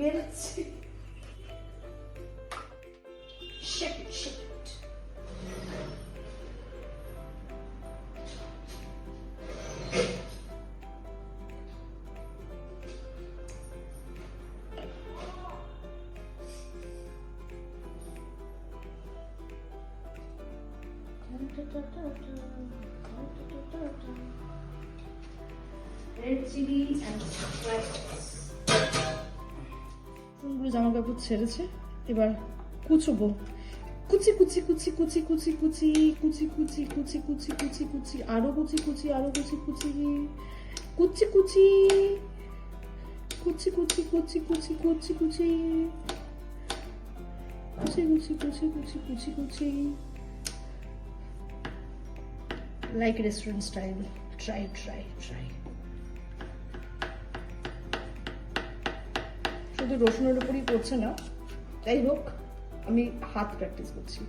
বেরোচ্ছে। Red chili and rice. জামা কাপড় ছেড়েছে, এবার কুচবো। কুচি কুচি কুচি কুচি কুচি কুচি কুচি কুচি কুচি কুচি কুচি কুচি আরো কুচি কুচি আরো কুচি কুচি কুচি কুচি কুচি কুচি কুচি কুচি কুচি কুচি কুচি কুচি কুচি কুচি কুচি কুচি like restaurant style. Try. শুধু রসুনের উপরই পড়ছে না, যাই হোক আমি হাত প্র্যাকটিস করছি,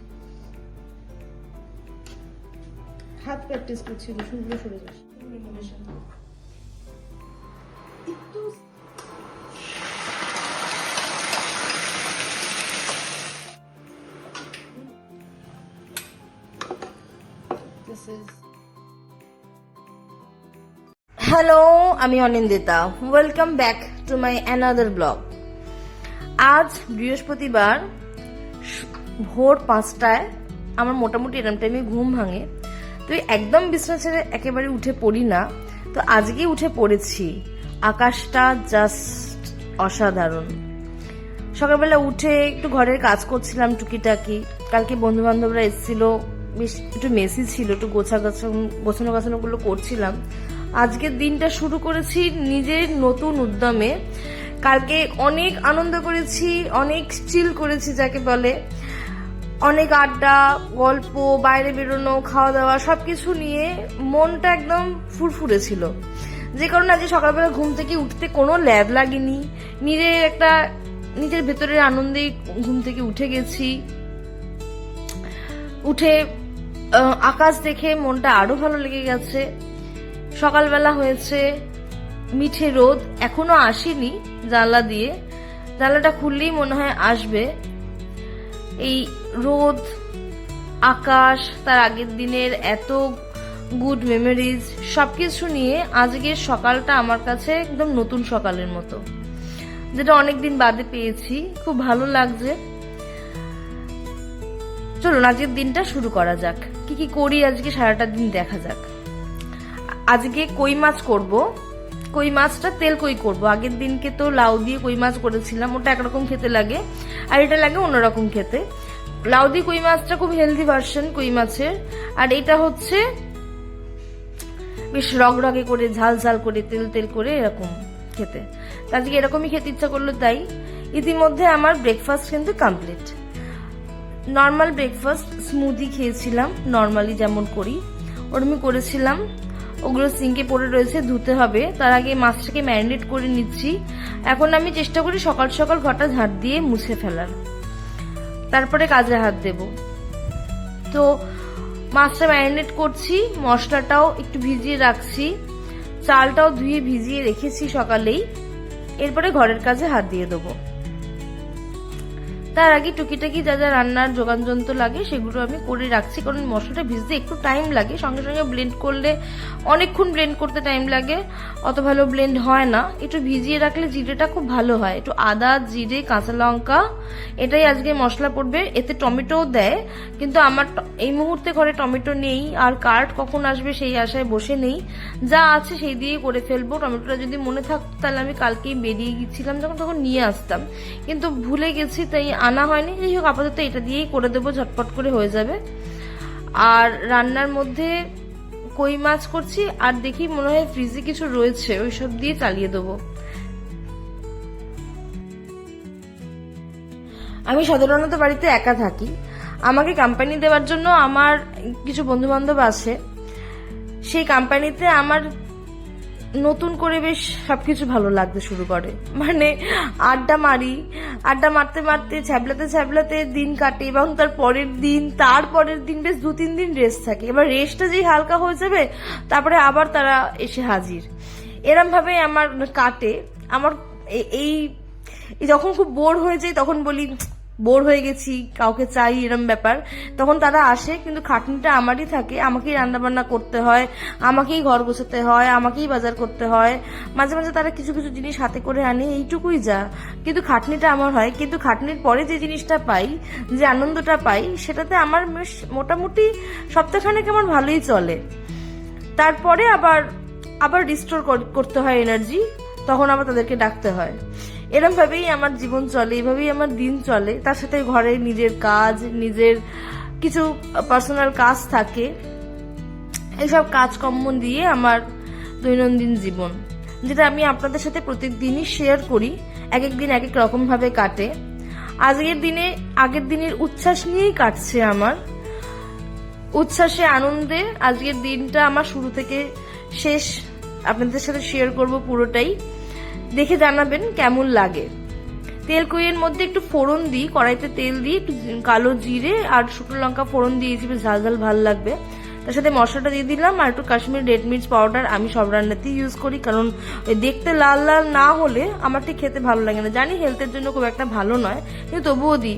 রসুনগুলো সরে যাচ্ছে একটু। হ্যালো, আমি Anindita. Welcome back to my another blog. আজ বৃহস্পতিবার ভোর 5টায় আমার মোটামুটি এরম টাইমে ঘুম ভাঙে, তো একদম বিছানা ছেড়ে একেবারে উঠে পড়ি না, তো আজকেই উঠে পড়েছি। আকাশটা জাস্ট অসাধারণ। সকালবেলা উঠে একটু ঘরের কাজ করছিলাম টুকিটাকি। কালকে বন্ধু বান্ধবরা এসেছিল, বেশ একটু মেসি ছিল, একটু গোছানো গুলো করছিলাম। আজকের দিনটা শুরু করেছি নিজের নতুন উদ্যমে। কালকে অনেক আনন্দ করেছি, অনেক চিল করেছি যাকে বলে, অনেক আড্ডা, গল্প, বাইরে বেরোনো, খাওয়া দাওয়া সবকিছু নিয়ে মনটা একদম ফুরফুরে ছিল। যে কারণে আজকে সকালবেলা ঘুম থেকে উঠতে কোনো ল্যাদ লাগেনি, নিজের ভেতরের আনন্দেই ঘুম থেকে উঠে গেছি। উঠে আকাশ দেখে মনটা আরো ভালো লেগে গেছে। সকালবেলা হয়েছে, মিঠে রোদ এখনো আসেনি জানলা দিয়ে, জানলাটা খুললেই মনে হয় আসবে। এই রোদ, আকাশ, তার আগের দিনের এত গুড মেমোরিজ সবকিছু নিয়ে আজকের সকালটা আমার কাছে একদম নতুন সকালের মতো, যেটা অনেকদিন বাদে পেয়েছি। খুব ভালো লাগছে। চলুন আজকের দিনটা শুরু করা যাক। কি করি আজকে সারাটা দিন দেখা যাক। আজকে কই মাছ করব। কই মাছটা তেল কই করব। আগের দিনকে তো লাউ দিয়ে কই মাছ করেছিলাম, ওটা একরকম খেতে লাগে, আর এটা লাগে অন্যরকম খেতে। লাউ দিয়ে কই মাছটা খুব হেলদি ভার্সন কই মাছের, আর এটা হচ্ছে বেশ রগরগে করে, ঝাল ঝাল করে, তেল তেল করে এরকম খেতে। আজকে এরকমই খেতে ইচ্ছা করলো, তাই ইতিমধ্যে আমার ব্রেকফাস্ট কিন্তু কমপ্লিট। নর্মাল ব্রেকফাস্ট, স্মুদি খেয়েছিলাম নর্মালি যেমন করি ওরকমই করেছিলাম। ওগুলো সিঙ্কে পড়ে রয়েছে, ধুতে হবে। তার আগে মাছটাকে ম্যারিনেট করে নিচ্ছি। এখন আমি চেষ্টা করি সকাল সকাল ঘরটা ঝাড় দিয়ে মুছে ফেলার, তারপরে কাজে হাত দেব। তো মাছটা ম্যারিনেট করছি, মশলাটাও একটু ভিজিয়ে রাখছি, চালটাও ধুয়ে ভিজিয়ে রেখেছি সকালেই। এরপরে ঘরের কাজে হাত দিয়ে দেবো। তার আগে টুকিটাকি যা যা রান্নার যোগান যন্ত্র লাগে সেগুলো আমি করে রাখছি, কারণ মশলাটা ভিজতে একটু টাইম লাগে। সঙ্গে সঙ্গে ব্লেন্ড করলে অনেকক্ষণ ব্লেন্ড করতে টাইম লাগে, অত ভালো ব্লেন্ড হয় না। একটু ভিজিয়ে রাখলে জিরেটা খুব ভালো হয়। একটু আদা, জিরে, কাঁচা লঙ্কা, এটাই আজকে মশলা পড়বে। এতে টমেটোও দেয়, কিন্তু আমার এই মুহূর্তে ঘরে টমেটো নেই, আর কার্ড কখন আসবে সেই আশায় বসে নেই। যা আছে সেই দিয়ে করে ফেলবো। টমেটোটা যদি মনে থাকতো তাহলে আমি কালকেই বেরিয়ে গেছিলাম যখন, তখন নিয়ে আসতাম, কিন্তু ভুলে গেছি, তাই আনা হয়নি। যাই হোক, আপাতত এটা দিয়েই করে দেবো, ঝটপট করে হয়ে যাবে। আর রান্নার মধ্যে কই মাছ করছি, আর দেখি মনে হয় ফ্রিজে কিছু রয়েছে, ওইসব দিয়ে চালিয়ে দেবো। আমি সাধারণত বাড়িতে একা থাকি। আমাকে কোম্পানি দেওয়ার জন্য আমার কিছু বন্ধু বান্ধব আছে। সেই কোম্পানিতে আমার নতুন করে বেশ সবকিছু ভালো লাগতে শুরু করে। মানে আড্ডা মারতে মারতে, ছ্যাবলাতে দিন কাটে, এবং তার পরের দিন বেশ 2-3 দিন রেস্ট থাকে। এবার রেস্টটা যেই হালকা হয়ে যাবে, তারপরে আবার তারা এসে হাজির। এরম ভাবে আমার কাটে। আমার এই এই যখন খুব বোর হয়ে যাই তখন বলি বোর হয়ে গেছি, কাউকে চাই, এরম ব্যাপার, তখন তারা আসে, কিন্তু খাটনিটা আমারই থাকে, আমাকেই রান্নাবান্না করতে হয়, আমাকেই ঘর গোছাতে হয়, আমাকেই বাজার করতে হয়, মাঝে মাঝে তারা কিছু কিছু জিনিস হাতে করে আনে, এইটুকুই যা, কিন্তু খাটনিটা আমার হয়। কিন্তু খাটনির পরে যে জিনিসটা পাই, যে আনন্দটা পাই, সেটাতে আমার বেশ মোটামুটি সপ্তাহখানেক আমার ভালোই চলে। তারপরে আবার আবার রিস্টোর করতে হয় এনার্জি, তখন আবার তাদেরকে ডাকতে হয়। এরকম ভাবেই আমার জীবন চলে, এইভাবেই আমার দিন চলে। তার সাথে ঘরে নিজের কাজ, নিজের কিছু পার্সোনাল কাজ থাকে, এইসব কাজকর্ম দিয়ে আমার দৈনন্দিন জীবন, যেটা আমি আপনাদের সাথে প্রত্যেকদিনই শেয়ার করি। এক এক দিন এক এক রকম ভাবে কাটে। আজকের দিনে আগের দিনের উচ্ছ্বাস নিয়েই কাটছে আমার, উচ্ছ্বাসে আনন্দে আজকের দিনটা আমার শুরু থেকে শেষ আপনাদের সাথে শেয়ার করব পুরোটাই। দেখে জানাবেন কেমন লাগে। তেল কইয়ের মধ্যে একটু ফোড়ন দিই, কড়াইতে তেল দিয়ে একটু কালো জিরে আর শুকনো লঙ্কা ফোড়ন দিয়েছি, বেশ ঝাল ঝাল ভালো লাগবে। তার সাথে মশলাটা দিয়ে দিলাম আর একটু কাশ্মীরি রেড মির্চ পাউডার। আমি সব রান্নাতেই ইউজ করি, কারণ দেখতে লাল লাল না হলে আমার ঠিক খেতে ভালো লাগে না। জানি হেলথের জন্য খুব একটা ভালো নয়, কিন্তু তবুও দিই।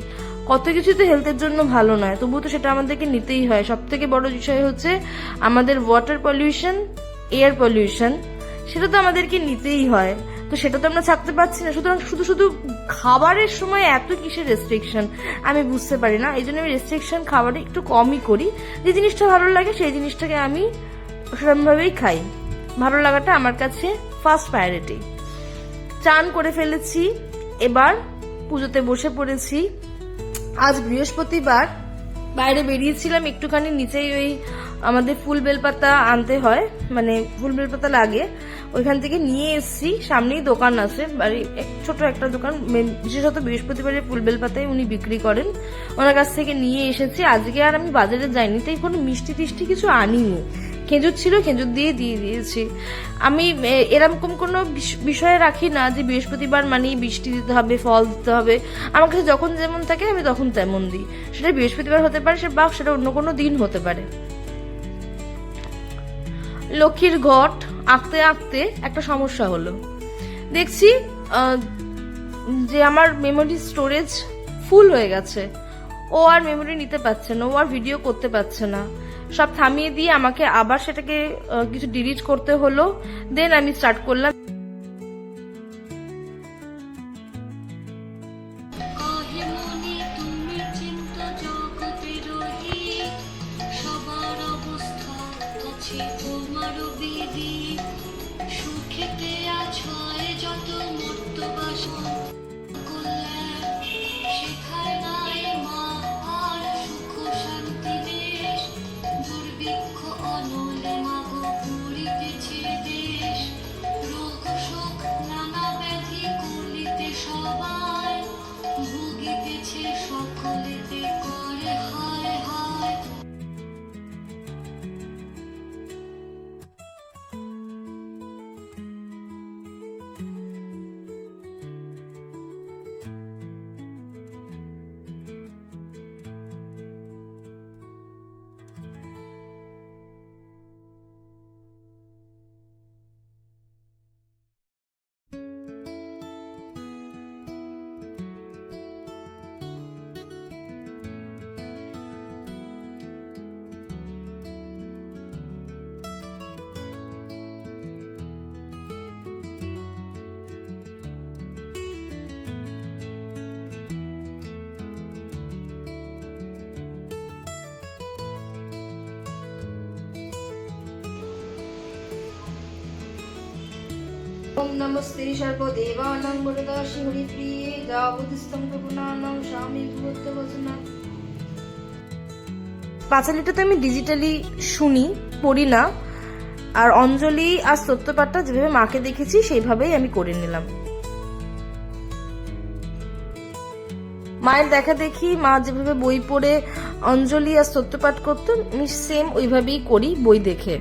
কত কিছু তো হেলথের জন্য ভালো নয়, তবুও তো সেটা আমাদেরকে নিতেই হয়। সব থেকে বড় বিষয় হচ্ছে আমাদের ওয়াটার পলিউশন, এয়ার পলিউশন, সেটা তো আমাদেরকে নিতেই হয়। তো সেটা তো আমরা থাকতে পারছি না, সুতরাং শুধু শুধু খাবারের সময় এত কিসের রেস্ট্রিকশন আমি বুঝতে পারি না। এই জন্য আমি রেস্ট্রিকশন খাবারে একটু কমই করি। যে জিনিসটা ভালো লাগে সেই জিনিসটাকে আমি সেরকমভাবেই খাই। ভালো লাগাটা আমার কাছে ফার্স্ট প্রায়োরিটি। চান করে ফেলেছি, এবার পুজোতে বসে পড়েছি। আজ বৃহস্পতিবার, বাইরে বেরিয়েছিলাম একটুখানি, নিচেই ওই আমাদের ফুল বেলপাতা আনতে হয়, মানে ফুল বেলপাতা লাগে, ওইখান থেকে নিয়ে এসেছি। সামনেই দোকান আছে, বাড়ি ছোট একটা দোকান, বিশেষত বৃহস্পতিবারে ফুল বেলপাতাই উনি বিক্রি করেন, ওনার কাছ থেকে নিয়ে এসেছি। আজকে আর আমি বাজারে যাইনি, তাই কোনো মিষ্টি টিষ্টি কিছু আনিনি। খেজুর ছিল, খেজুর দিয়ে দিয়েছি। আমি এরকম কোনো বিষয়ে রাখি না যে বৃহস্পতিবার মানেই বৃষ্টি দিতে হবে, ফল দিতে হবে। আমার কাছে যখন যেমন থাকে আমি তখন তেমন দিই। সেটা বৃহস্পতিবার হতে পারে, সেটা অন্য কোনো দিন হতে পারে। লক্ষ্মীর ঘট আঁকতে আঁকতে একটা সমস্যা হলো। দেখছি যে আমার মেমোরি স্টোরেজ ফুল হয়ে গেছে। ও আর মেমোরি নিতে পারছে না, ও আর ভিডিও করতে পারছে না। সব থামিয়ে দিয়ে আমাকে আবার সেটাকে কিছু ডিলিট করতে হলো। দেন আমি স্টার্ট করলাম। ওম নমস্তে সর্বদেবানাং বরদাসি হরিপ্রিয়ে যাবতীস্তং প্রগুণানাং স্বামী ভূত বচনা। পাঁচালিটা তো আমি ডিজিটালি শুনি, পড়ি না। আর অঞ্জলি আর সত্যপাঠটা যেভাবে মাকে দেখেছি সেইভাবেই আমি করে নিলাম। মায়ের দেখা দেখি মা যেভাবে বই পড়ে অঞ্জলি আর সত্যপাঠ করতো, আমি সেম ওইভাবেই করি বই দেখে।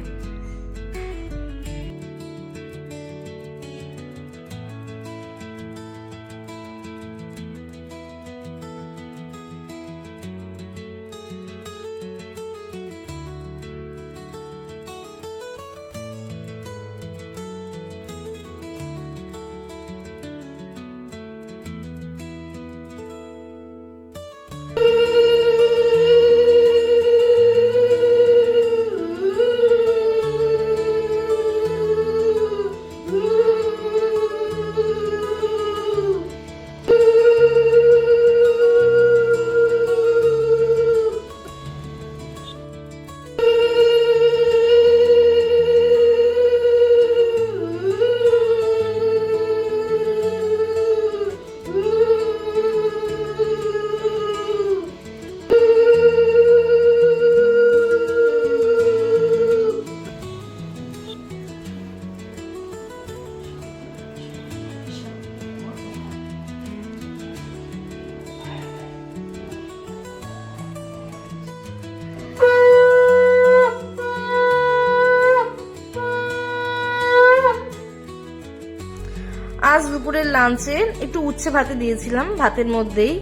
আজ দুপুরের লাঞ্চে একটু উচ্ছে ভাতে দিয়েছিলাম, ভাতের মধ্যেই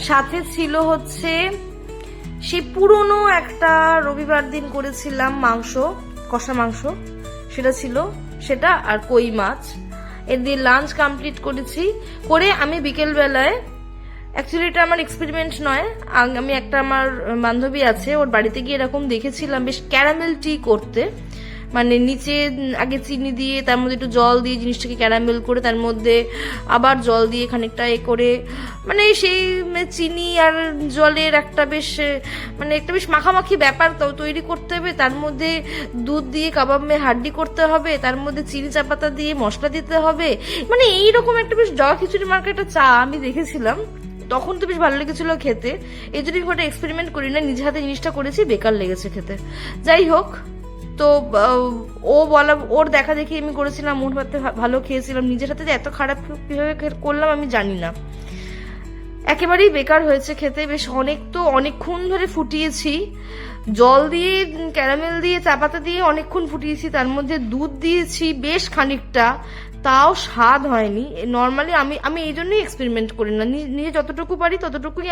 সাথে ছিল হচ্ছে সেই পুরনো একটা রবিবার দিন করেছিলাম মাংস, কষা মাংস, সেটা ছিল, সেটা আর কই মাছ। এর দিয়ে লাঞ্চ কমপ্লিট করেছি। করে আমি বিকেল বেলায়, অ্যাকচুয়ালি এটা আমার এক্সপেরিমেন্ট নয়, আমি একটা আমার বান্ধবী আছে ওর বাড়িতে গিয়ে এরকম দেখেছিলাম বেশ ক্যারামেল টি করতে, মানে নিচে আগে চিনি দিয়ে তার মধ্যে একটু জল দিয়ে জিনিসটাকে ক্যারামেল করে তার মধ্যে আবার জল দিয়ে খানিকটা করে, মানে সেই চিনি আর জলের একটা বেশ মাখামাখি ব্যাপার তৈরি করতে হবে। তার মধ্যে দুধ দিয়ে কাবাব মে হাড্ডি করতে হবে, তার মধ্যে চিনি চাপাতা দিয়ে মশলা দিতে হবে, মানে এইরকম একটা বেশ জগা খিচুড়ি মার্কা একটা চা আমি দেখেছিলাম, তখন তো বেশ ভালো লেগেছিল খেতে। এই জন্য একটা এক্সপেরিমেন্ট করি না, নিজে হাতে জিনিসটা করেছি, বেকার লেগেছে খেতে। যাই হোক, তো ওর দেখা দেখি আমি করেছিলাম, মোট ভাতে ভালো খেয়েছিলাম, নিজের হাতে এত খারাপ কিভাবে করলাম আমি জানি না, একেবারেই বেকার হয়েছে খেতে। বেশ অনেকক্ষণ ধরে ফুটিয়েছি, জল দিয়ে ক্যারামেল দিয়ে চাপাতা দিয়ে অনেকক্ষণ ফুটিয়েছি, তার মধ্যে দুধ দিয়েছি বেশ খানিকটা, তাও স্বাদ হয়নি। নর্মালি আমি এই জন্যই এক্সপেরিমেন্ট করি না, নিজে যতটুকু পারি ততটুকুই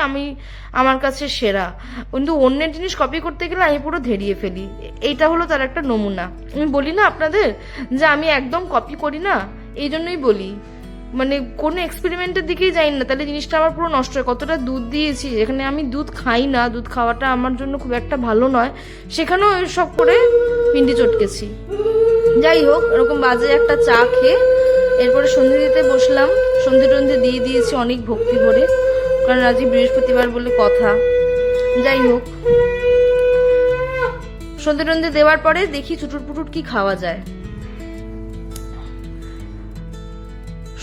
আমার কাছে সেরা, কিন্তু অন্যের জিনিস কপি করতে গেলে আমি পুরো ধেরিয়ে ফেলি। এইটা হলো তার একটা নমুনা। আমি বলি না আপনাদের যে আমি একদম কপি করি না, এই জন্যই বলি, মানে কোনো এক্সপেরিমেন্টের দিকেই যাই না, তাহলে জিনিসটা আমার পুরো নষ্ট হয়। কতটা দুধ দিয়েছি, এখানে আমি দুধ খাই না, দুধ খাওয়াটা আমার জন্য খুব একটা ভালো নয়, সেখানেও সব করে পিন্ডি চটকেছি। যাই হোক, এরকম বাজে একটা চা খেয়ে এরপরে সন্ধে দিতে বসলাম। সন্ধে টন্ধে দিয়ে দিয়েছি অনেক ভক্তি ভরে, কারণ আজই বৃহস্পতিবার বলে কথা। যাই হোক, সন্ধে টন্ধে দেওয়ার পরে দেখি চুটুট পুটুট কি খাওয়া যায়।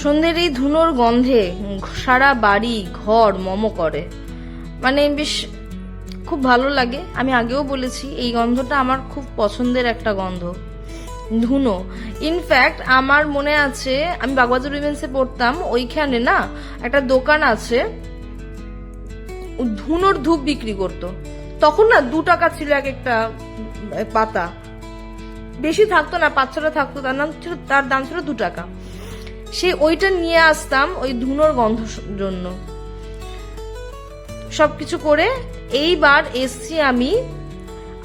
সন্ধ্যের এই ধুনোর গন্ধে সারা বাড়ি ঘর মমো করে, মানে বেশ খুব ভালো লাগে। আমি আগেও বলেছি এই গন্ধটা আমার খুব পছন্দের একটা গন্ধ, ধুনো। ইনফ্যাক্ট আমার মনে আছে আমি বাগবাজার উইমেন্সে পড়তাম, ওইখানে না একটা দোকান আছে, ধুনোর ধূপ বিক্রি করতো। তখন না 2 টাকা ছিল এক একটা পাতা, বেশি থাকতো না, 5-6টা থাকতো, তার দাম ছিল 2 টাকা। ওইটা নিয়ে আসতাম ওই ধুনোর গন্ধ জন্য। সবকিছু করে এইবার এসছি আমি,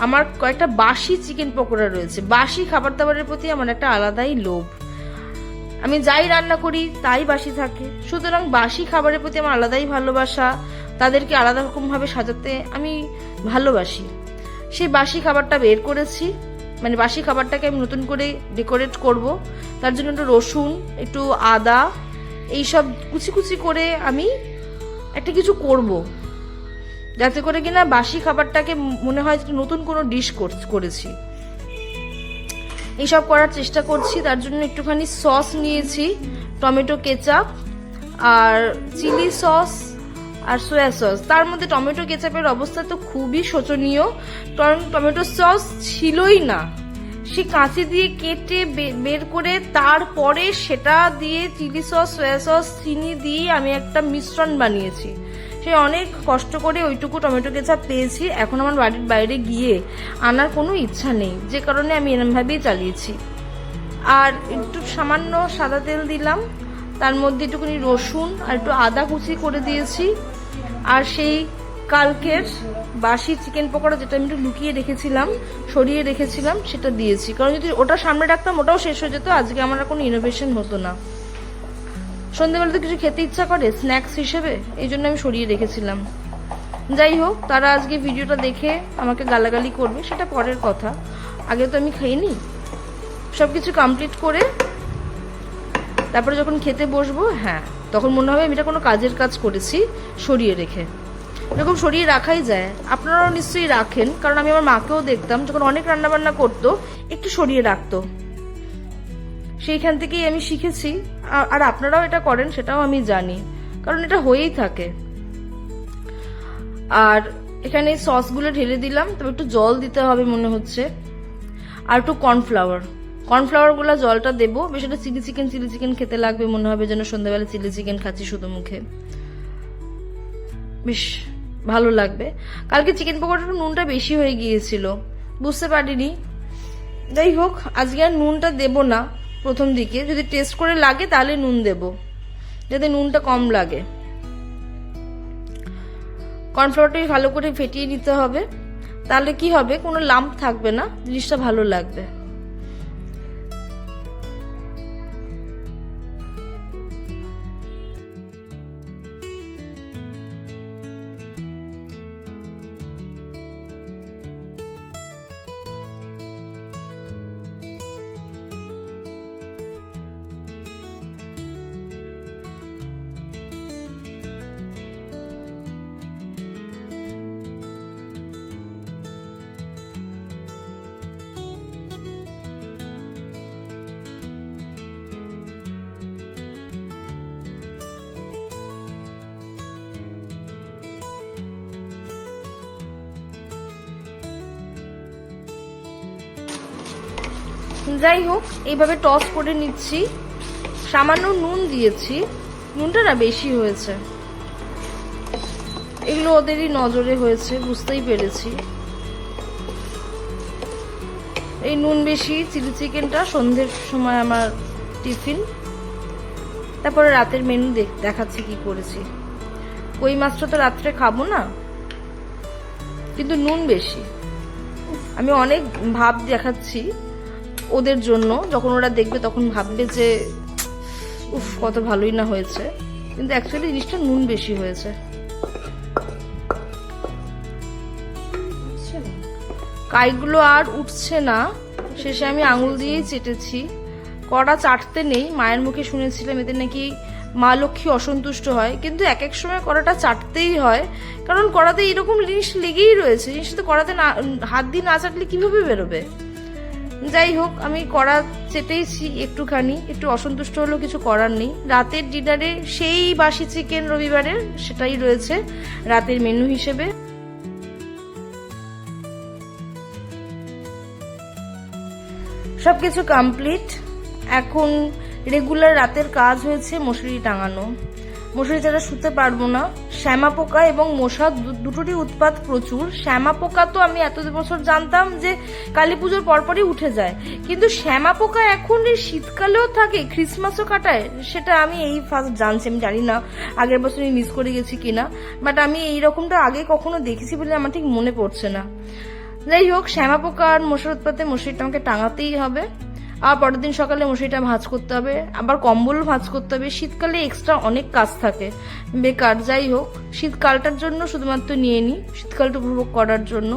আমার কয়েকটা বাসি চিকেন পকোড়া রয়েছে। বাসি খাবার দাবারের প্রতি আমার একটা আলাদাই লোভ, আমি যাই রান্না করি তাই বাসি থাকে, সুতরাং বাসি খাবারের প্রতি আমার আলাদাই ভালোবাসা, তাদেরকে আলাদা রকম ভাবে সাজাতে আমি ভালোবাসি। সেই বাসি খাবারটা বের করেছি, মানে বাসি খাবারটাকে আমি নতুন করে ডেকোরেট করব, তার জন্য একটু রসুন, একটু আদা, এইসব কুচি কুচি করে আমি একটা কিছু করব, যাতে করে কিনা বাসি খাবারটাকে মনে হয় যে নতুন কোনো ডিশ করেছি। এইসব করার চেষ্টা করছি। তার জন্য একটুখানি সস নিয়েছি, টমেটো কেচাপ আর চিলি সস আর সোয়া সস। তার মধ্যে টমেটো কেচাপের অবস্থা তো খুবই শোচনীয়, কারণ টমেটো সস ছিলই না, সে কাঁচি দিয়ে কেটে বের করে তারপরে সেটা দিয়ে চিলি সস, সোয়া সস, চিনি দিয়ে আমি একটা মিশ্রণ বানিয়েছি। সে অনেক কষ্ট করে ওইটুকু টমেটো কেচাপ পেয়েছি, এখন আমার বাড়ির বাইরে গিয়ে আনার কোনো ইচ্ছা নেই, যে কারণে আমি এরমভাবেই চালিয়েছি। আর একটু সামান্য সাদা তেল দিলাম, তার মধ্যে একটুখানি রসুন আর একটু আদা কুচি করে দিয়েছি, আর সেই কালকের বাসি চিকেন পকোড়া যেটা আমি একটু লুকিয়ে রেখেছিলাম, সরিয়ে রেখেছিলাম, সেটা দিয়েছি। কারণ যদি ওটা সামনে রাখতাম ওটাও শেষ হয়ে যেত, আজকে আমার আর কোনো ইনোভেশন হতো না। সন্ধ্যেবেলাতে কিছু খেতে ইচ্ছা করে স্ন্যাক্স হিসেবে, এই জন্য আমি সরিয়ে রেখেছিলাম। যাই হোক, তারা আজকে ভিডিওটা দেখে আমাকে গালাগালি করবে, সেটা পরের কথা, আগে তো আমি খেয়ে নিই। সবকিছু কমপ্লিট করে তারপরে যখন খেতে বসবো, হ্যাঁ, তখন মনে হবে আমি এটা কোনো কাজের কাজ করেছি সরিয়ে রেখে। এরকম সরিয়ে রাখাই যায়, আপনারাও নিশ্চয়ই রাখেন, কারণ আমি আমার মাকেও দেখতাম যখন অনেক রান্নাবান্না করতো একটু সরিয়ে রাখতো, সেইখান থেকেই আমি শিখেছি। আর আপনারাও এটা করেন সেটাও আমি জানি, কারণ এটা হয়েই থাকে। আর এখানে সসগুলো ঢেলে দিলাম, তবে একটু জল দিতে হবে মনে হচ্ছে, আর একটু কর্নফ্লাওয়ারগুলো জলটা দেবো। বেশ একটা চিলি চিকেন খেতে লাগবে মনে হবে, যেন সন্ধ্যাবেলা চিলি চিকেন খাচ্ছি শুধু মুখে, বেশ ভালো লাগবে। কালকে চিকেন পকোড়াটা নুনটা বেশি হয়ে গিয়েছিল, বুঝতে পারিনি। যাই হোক, আজকে আর নুনটা দেবো না, প্রথম দিকে, যদি টেস্ট করে লাগে তাহলে নুন দেব, যাতে নুনটা কম লাগে। কর্নফ্লাওয়ারটাই ভালো করে ফেটিয়ে নিতে হবে, তাহলে কি হবে, কোনো লাম্প থাকবে না, জিনিসটা ভালো লাগবে। যাই হোক, এইভাবে টস করে নিচ্ছি। সামান্য নুন দিয়েছি, নুনটা না বেশি হয়েছে, এগুলো ওদেরই নজরে হয়েছে, বুঝতেই পেরেছি। এই নুন বেশি চিলি চিকেনটা সন্ধ্যের সময় আমার টিফিন। তারপরে রাতের মেনু দেখাচ্ছি কি করেছি। কই মাছটা তো রাত্রে খাবো না, কিন্তু নুন বেশি। আমি অনেক ভাব দেখাচ্ছি ওদের জন্য, যখন ওরা দেখবে তখন ভাববে যে উফ কত ভালোই না হয়েছে, কিন্তু অ্যাকচুয়ালি জিনিসটা নুন বেশি হয়েছে। কাইগুলো আর উঠছে না, শেষে আমি আঙুল দিয়েই চেটেছি। কড়া চাটতে নেই, মায়ের মুখে শুনেছিলাম এতে নাকি মা লক্ষ্মী অসন্তুষ্ট হয়, কিন্তু এক এক সময় কড়াটা চাটতেই হয়, কারণ কড়াতে এরকম জিনিস লেগেই রয়েছে। জিনিসটা তো কড়াতে না হাত দিয়ে না চাটলে কিভাবে বেরোবে। যাই হোক, আমি কড়া চেটেইছি একটুখানি, একটু অসন্তুষ্ট হলেও কিছু করার নেই। রাতের ডিনারে সেই বাসি চিকেন রবিবারের, সেটাই রয়েছে রাতের মেনু হিসেবে। সবকিছু কমপ্লিট। এখন রেগুলার রাতের কাজ হয়েছে মশারি টাঙানো। মশারি ছাড়া শুতে পারবো না। শ্যামা পোকা এবং মশা দুটোরই উৎপাত প্রচুর। শ্যামা পোকা তো আমি এত বছর জানতাম যে কালী পুজোর পরপরই উঠে যায়, কিন্তু শ্যামা পোকা এখন এই শীতকালেও থাকে, ক্রিসমাসও কাটায়, সেটা আমি এই ফার্স্ট জানছি। আমি জানি না আগের বছর আমি মিস করে গেছি কিনা, বাট আমি এইরকমটা আগে কখনো দেখেছি বলে আমার ঠিক মনে পড়ছে না। যাই হোক, শ্যামা পোকা আর মশার উৎপাতে মশারিটা আমাকে টাঙাতেই হবে। আর পরের দিন সকালে মশারিটা ভাঁজ করতে হবে, আবার কম্বল ভাঁজ করতে হবে। শীতকালে এক্সট্রা অনেক কাজ থাকে, বেকার। যাই হোক, শীতকালটার জন্য শুধুমাত্র নিয়ে নিই, শীতকালটা উপভোগ করার জন্য।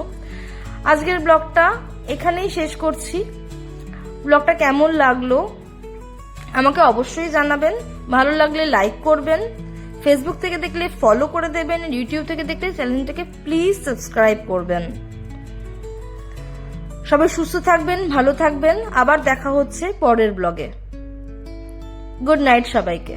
আজকের ব্লগটা এখানেই শেষ করছি। ব্লগটা কেমন লাগলো আমাকে অবশ্যই জানাবেন। ভালো লাগলে লাইক করবেন, ফেসবুক থেকে দেখলে ফলো করে দেবেন, ইউটিউব থেকে দেখলে চ্যানেলটাকে প্লিজ সাবস্ক্রাইব করবেন। সবাই সুস্থ থাকবেন, ভালো থাকবেন। আবার দেখা হচ্ছে পরের ব্লগে। গুড নাইট সবাইকে।